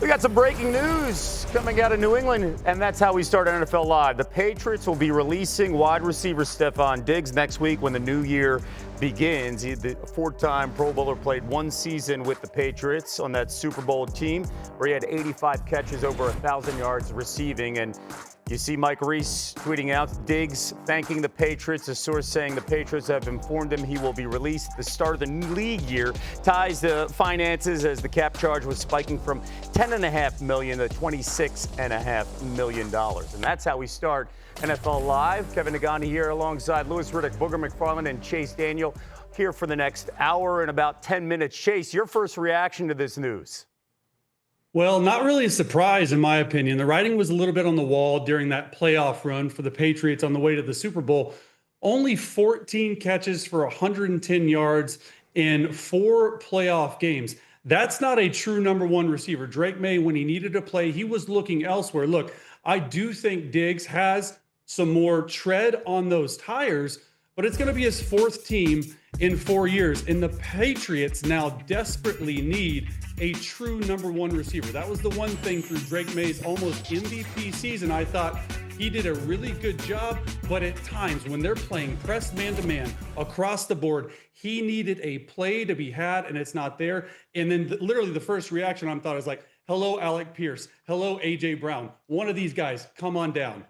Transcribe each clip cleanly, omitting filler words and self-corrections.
We got some breaking news coming out of New England, and that's how we start NFL Live. The Patriots will be releasing wide receiver Stefon Diggs next week when the new year begins. The four-time Pro Bowler played one season with the Patriots on that Super Bowl team where he had 85 catches, over 1,000 yards receiving. And you see Mike Reese tweeting out Diggs thanking the Patriots. A source saying the Patriots have informed him he will be released at the start of the new league year. Ties to finances as the cap charge was spiking from $10.5 million to $26.5 million. And that's how we start NFL Live. Kevin Negandhi here alongside Louis Riddick, Booger, McFarland, and Chase Daniel here for the next hour and about 10 minutes. Chase, your first reaction to this news? Well, not really a surprise, in my opinion. The writing was a little bit on the wall during that playoff run for the Patriots on the way to the Super Bowl. Only 14 catches for 110 yards in 4 playoff games. That's not a true number one receiver. Drake May, when he needed to play, he was looking elsewhere. Look, I do think Diggs has some more tread on those tires, but it's going to be his 4th team in 4 years. And the Patriots now desperately need a true number one receiver. That was the one thing through Drake May's almost MVP season. I thought he did a really good job, but at times when they're playing press man-to-man across the board, he needed a play to be had, and it's not there. And then literally the first reaction I thought was like, hello, Alec Pierce. Hello, A.J. Brown. One of these guys, come on down.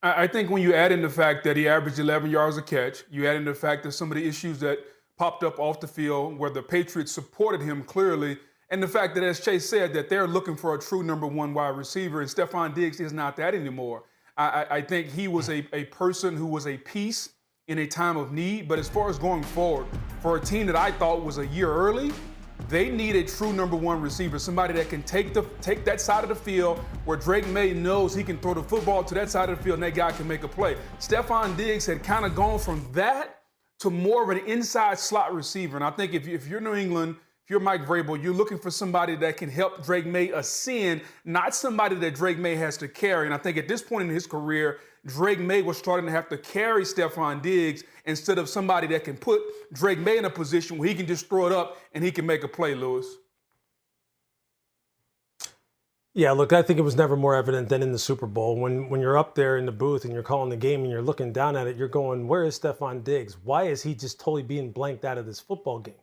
I think when you add in the fact that he averaged 11 yards a catch, you add in the fact that some of the issues that popped up off the field where the Patriots supported him clearly, and the fact that, as Chase said, that they're looking for a true number one wide receiver, and Stefon Diggs is not that anymore. I think he was a person who was a piece in a time of need, but as far as going forward, for a team that I thought was a year early, they need a true number one receiver, somebody that can take that side of the field where Drake May knows he can throw the football to that side of the field and that guy can make a play. Stefon Diggs had kind of gone from that to more of an inside slot receiver. And I think if you're New England, if you're Mike Vrabel, you're looking for somebody that can help Drake May ascend, not somebody that Drake May has to carry. And I think at this point in his career, Drake May was starting to have to carry Stefon Diggs instead of somebody that can put Drake May in a position where he can just throw it up and he can make a play, Lewis. Yeah, look, I think it was never more evident than in the Super Bowl. When you're up there in the booth and you're calling the game and you're looking down at it, you're going, where is Stefon Diggs? Why is he just totally being blanked out of this football game?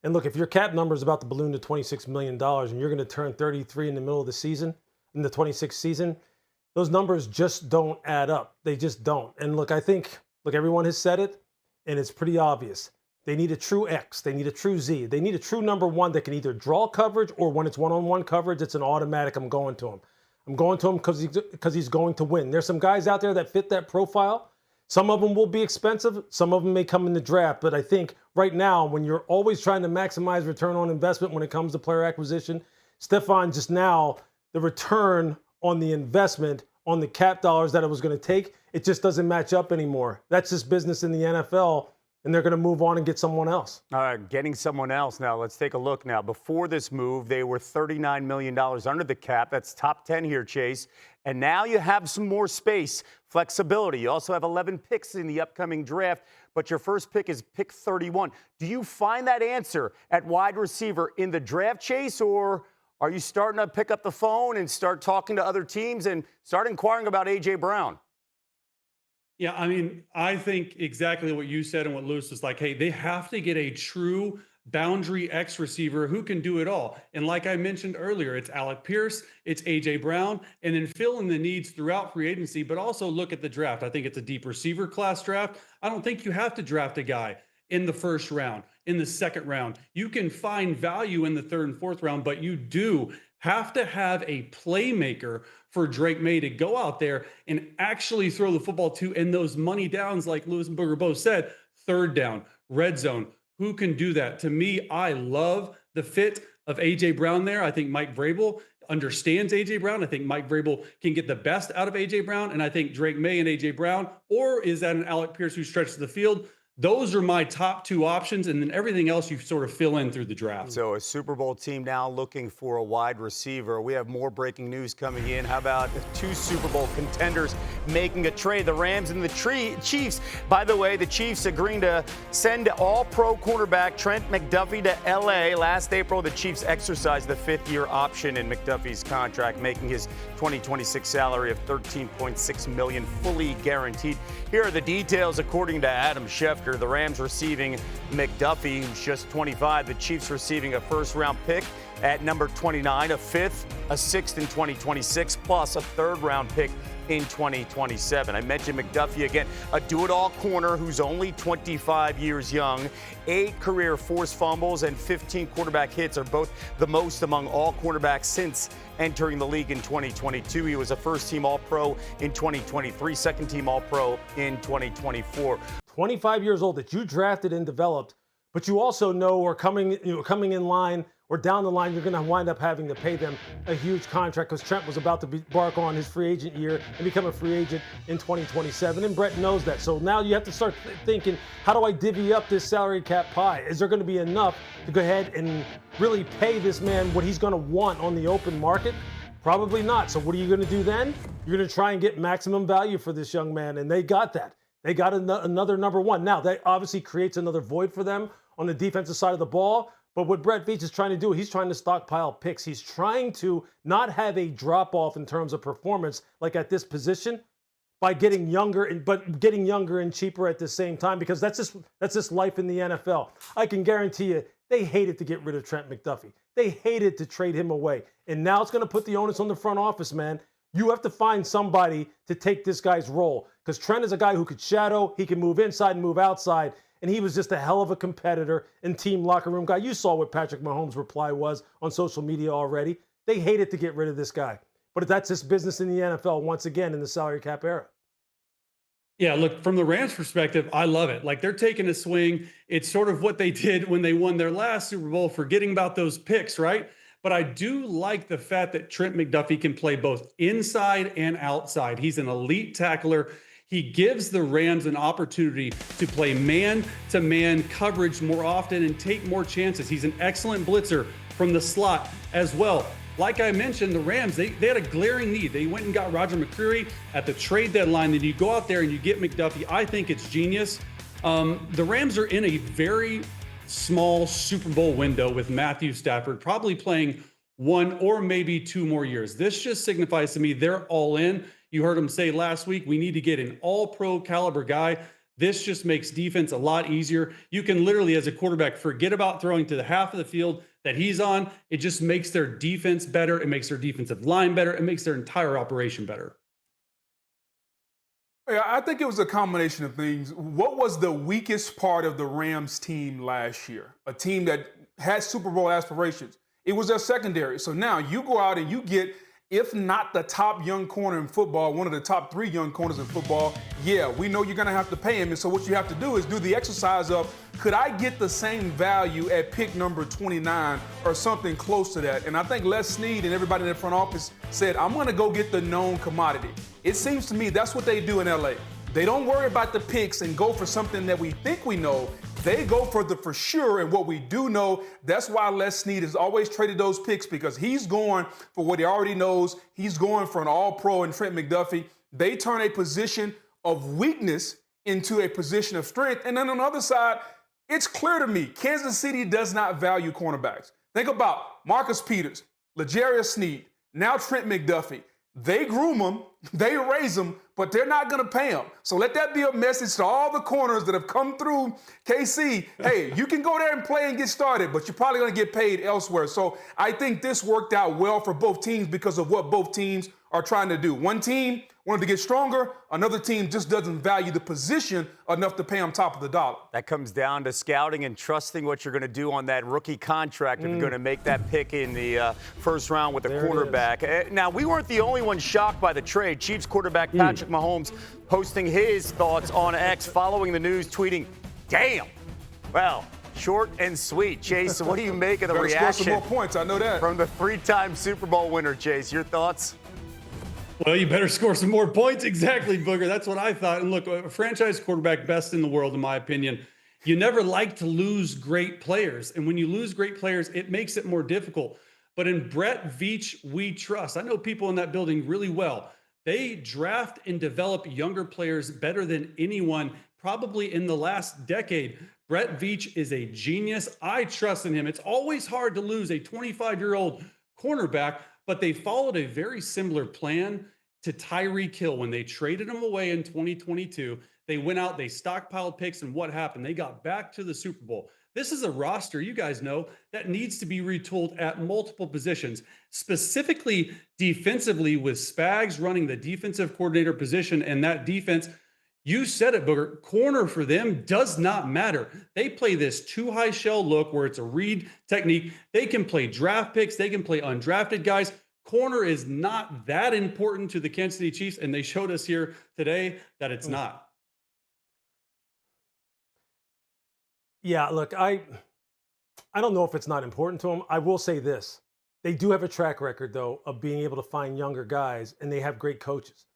And look, if your cap number is about to balloon to $26 million and you're going to turn 33 in the middle of the season, in the 26th season, those numbers just don't add up. They just don't. And look, I think, everyone has said it, and it's pretty obvious. They need a true X. They need a true Z. They need a true number one that can either draw coverage or when it's one-on-one coverage, it's an automatic, I'm going to him. I'm going to him because he's going to win. There's some guys out there that fit that profile. Some of them will be expensive. Some of them may come in the draft. But I think right now, when you're always trying to maximize return on investment when it comes to player acquisition, Stefon just now, the return on the investment on the cap dollars that it was going to take, it just doesn't match up anymore. That's just business in the NFL. And they're going to move on and get someone else. All right, getting someone else now. Let's take a look now. Before this move, they were $39 million under the cap. That's top 10 here, Chase. And now you have some more space, flexibility. You also have 11 picks in the upcoming draft, but your first pick is pick 31. Do you find that answer at wide receiver in the draft, Chase, or are you starting to pick up the phone and start talking to other teams and start inquiring about A.J. Brown? Yeah, I mean, I think exactly what you said and what Lewis was like, hey, they have to get a true boundary X receiver who can do it all. And like I mentioned earlier, it's Alec Pierce, it's A.J. Brown, and then fill in the needs throughout free agency, but also look at the draft. I think it's a deep receiver class draft. I don't think you have to draft a guy in the first round, in the second round. You can find value in the third and fourth round, but you do have to have a playmaker for Drake May to go out there and actually throw the football to. And those money downs, like Lewis and Booger both said, third down, red zone, who can do that? To me, I love the fit of A.J. Brown there. I think Mike Vrabel understands A.J. Brown. I think Mike Vrabel can get the best out of A.J. Brown. And I think Drake May and A.J. Brown, or is that an Alec Pierce who stretches the field? Those are my top two options, and then everything else you sort of fill in through the draft. So a Super Bowl team now looking for a wide receiver. We have more breaking news coming in. How about two Super Bowl contenders making a trade? The Rams and the Chiefs. By the way, the Chiefs agreeing to send all-pro cornerback Trent McDuffie to L.A. Last April, the Chiefs exercised the fifth-year option in McDuffie's contract, making his 2026 salary of $13.6 million fully guaranteed. Here are the details according to Adam Schefter. The Rams receiving McDuffie, who's just 25. The Chiefs receiving a first-round pick at number 29, a fifth, a sixth in 2026, plus a third-round pick in 2027. I mentioned McDuffie again, a do-it-all corner who's only 25 years young. 8 career forced fumbles and 15 quarterback hits are both the most among all cornerbacks since entering the league in 2022. He was a first-team All-Pro in 2023, second-team All-Pro in 2024. 25 years old that you drafted and developed, but you also know are coming in line or down the line, you're going to wind up having to pay them a huge contract because Trent was about to embark on his free agent year and become a free agent in 2027, and Brett knows that. So now you have to start thinking, how do I divvy up this salary cap pie? Is there going to be enough to go ahead and really pay this man what he's going to want on the open market? Probably not. So what are you going to do then? You're going to try and get maximum value for this young man, and they got that. They got another number one. Now, that obviously creates another void for them on the defensive side of the ball. But what Brett Veach is trying to do, he's trying to stockpile picks. He's trying to not have a drop-off in terms of performance like at this position by getting younger, but getting younger and cheaper at the same time, because that's just life in the NFL. I can guarantee you they hated to get rid of Trent McDuffie. They hated to trade him away. And now it's going to put the onus on the front office, man. You have to find somebody to take this guy's role, because Trent is a guy who could shadow, he can move inside and move outside, and he was just a hell of a competitor and team locker room guy. You saw what Patrick Mahomes' reply was on social media already. They hated to get rid of this guy. But that's just business in the NFL once again in the salary cap era. Yeah, look, from the Rams' perspective, I love it. Like, they're taking a swing. It's sort of what they did when they won their last Super Bowl, forgetting about those picks, right? But I do like the fact that Trent McDuffie can play both inside and outside. He's an elite tackler. He gives the Rams an opportunity to play man-to-man coverage more often and take more chances. He's an excellent blitzer from the slot as well. Like I mentioned, the Rams, they had a glaring need. They went and got Roger McCreary at the trade deadline. Then you go out there and you get McDuffie. I think it's genius. The Rams are in a very small Super Bowl window with Matthew Stafford probably playing 1 or maybe 2 more years. This just signifies to me they're all in. You heard him say last week, we need to get an all-pro caliber guy. This just makes defense a lot easier. You can literally, as a quarterback, forget about throwing to the half of the field that he's on. It just makes their defense better. It makes their defensive line better. It makes their entire operation better. Yeah, I think it was a combination of things. What was the weakest part of the Rams team last year? A team that had Super Bowl aspirations. It was their secondary. So now you go out and you get, if not the top young corner in football, one of the top 3 young corners in football. Yeah, we know you're going to have to pay him. And so what you have to do is do the exercise of, could I get the same value at pick number 29 or something close to that? And I think Les Snead and everybody in the front office said, I'm going to go get the known commodity. It seems to me that's what they do in LA. They don't worry about the picks and go for something that we think we know. They go for the for sure and what we do know. That's why Les Snead has always traded those picks, because he's going for what he already knows. He's going for an all-pro in Trent McDuffie. They turn a position of weakness into a position of strength. And then on the other side, it's clear to me, Kansas City does not value cornerbacks. Think about Marcus Peters, L'Jarius Sneed, now Trent McDuffie. They groom them, they raise them, but they're not going to pay them. So let that be a message to all the corners that have come through KC. Hey, you can go there and play and get started, but you're probably going to get paid elsewhere. So I think this worked out well for both teams because of what both teams are trying to do. One team wanted to get stronger. Another team just doesn't value the position enough to pay them top of the dollar. That comes down to scouting and trusting what you're going to do on that rookie contract if you're going to make that pick in the first round with a quarterback. Now, we weren't the only ones shocked by the trade. Chiefs quarterback Patrick Mahomes posting his thoughts on X following the news, tweeting, "Damn, well, short and sweet." Chase, what do you make of the reaction? Score some more points, I know that. From the 3-time Super Bowl winner, Chase, your thoughts? Well, you better score some more points. Exactly, Booger. That's what I thought. And look, a franchise quarterback, best in the world, in my opinion. You never like to lose great players. And when you lose great players, it makes it more difficult. But in Brett Veach, we trust. I know people in that building really well. They draft and develop younger players better than anyone, probably in the last decade. Brett Veach is a genius. I trust in him. It's always hard to lose a 25-year-old cornerback, but they followed a very similar plan to Tyreek Hill when they traded him away in 2022. They went out, they stockpiled picks, and what happened? They got back to the Super Bowl. This is a roster, you guys know, that needs to be retooled at multiple positions, specifically defensively with Spags running the defensive coordinator position, and that defense, you said it, Booger, corner for them does not matter. They play this too high shell look where it's a read technique. They can play draft picks. They can play undrafted guys. Corner is not that important to the Kansas City Chiefs, and they showed us here today that it's not. Yeah, look, I don't know if it's not important to them. I will say this. They do have a track record, though, of being able to find younger guys, and they have great coaches.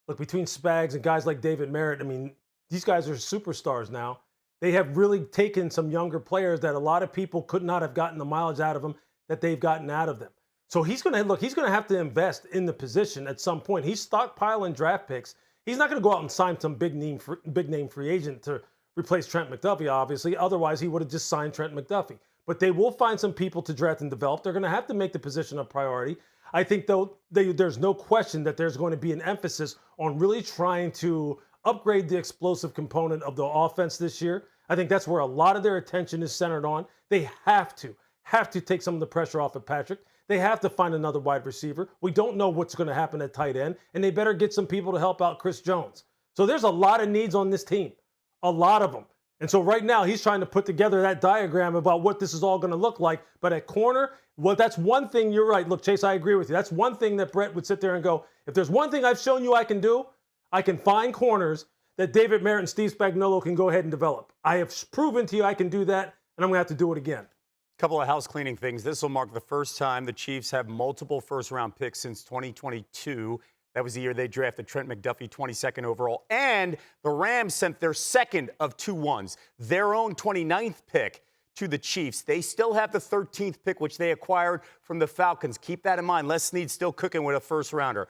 Look, between Spags and guys like David Merritt, I mean, these guys are superstars now. They have really taken some younger players that a lot of people could not have gotten the mileage out of them that they've gotten out of them. So he's going to have to invest in the position at some point. He's stockpiling draft picks. He's not going to go out and sign some big name free agent to replace Trent McDuffie, obviously. Otherwise, he would have just signed Trent McDuffie. But they will find some people to draft and develop. They're going to have to make the position a priority. I think, though, there's no question that there's going to be an emphasis on really trying to upgrade the explosive component of the offense this year. I think that's where a lot of their attention is centered on. They have to take some of the pressure off of Patrick. They have to find another wide receiver. We don't know what's going to happen at tight end, and they better get some people to help out Chris Jones. So there's a lot of needs on this team, a lot of them. And so right now he's trying to put together that diagram about what this is all going to look like. But at corner, well, that's one thing. You're right. Look, Chase, I agree with you. That's one thing that Brett would sit there and go, if there's one thing I've shown you I can do, I can find corners that David Merritt and Steve Spagnuolo can go ahead and develop. I have proven to you I can do that, and I'm going to have to do it again. Couple of house cleaning things. This will mark the first time the Chiefs have multiple first-round picks since 2022. That was the year they drafted Trent McDuffie 22nd overall. And the Rams sent their second of 2 ones, their own 29th pick, to the Chiefs. They still have the 13th pick, which they acquired from the Falcons. Keep that in mind. Les Snead's still cooking with a first-rounder.